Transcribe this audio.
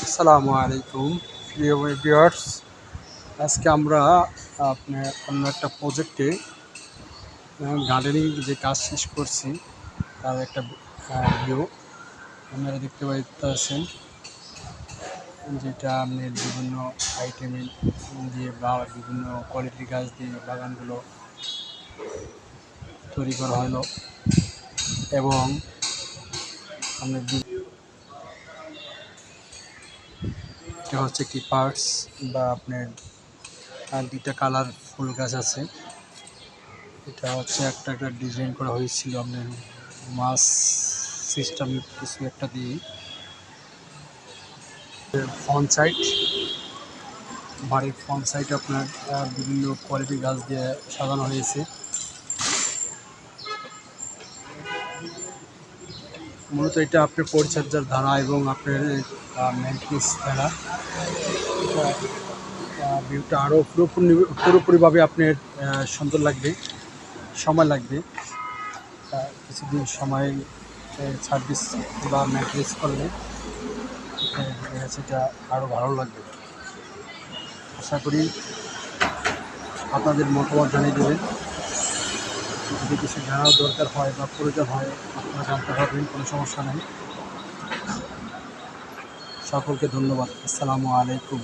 আসসালামু আলাইকুম প্রিয় ভিউয়ার্স। আজকে আমরা আপনার অন্য একটা প্রজেক্টে গার্ডেনিং যে কাজ শেষ করছি তার একটা ভিউ আপনারা দেখতে পাচ্ছেন, যেটা আপনার বিভিন্ন আইটেমের দিয়ে বা বিভিন্ন কোয়ালিটির গাছ দিয়ে বাগানগুলো তৈরি করা হলো এবং আপনার এটা হচ্ছে কি পার্টস বা আপনার দুইটা কালার ফুল গাছ আছে। এটা হচ্ছে একটা ডিজাইন করা হয়েছিল আপনার মাছ সিস্টেম কিছু একটা দিয়ে। ফ্রন্ট সাইড, বাড়ির ফ্রন্ট সাইড আপনার বিভিন্ন কোয়ালিটির গাছ দিয়ে সাজানো হয়েছে। মূলত এটা আপনার পরিচর্যার ধারা এবং আপনার মেনটেন্স ধারা ভিউটা আরও পুরোপুরিভাবে আপনার সুন্দর লাগবে, সময় লাগবে। কিছুদিন সময় সার্ভিস বা মেনটেন্স করলে সেটা আরও ভালো লাগবে। আশা করি আপনাদের মতামত জানিয়ে দেবেন। যদি কিছু জানার দরকার হয় বা প্রয়োজন হয় আপনারা জানতে পারবেন, কোনো সমস্যা নেই। সকলকে ধন্যবাদ। আসসালামু আলাইকুম।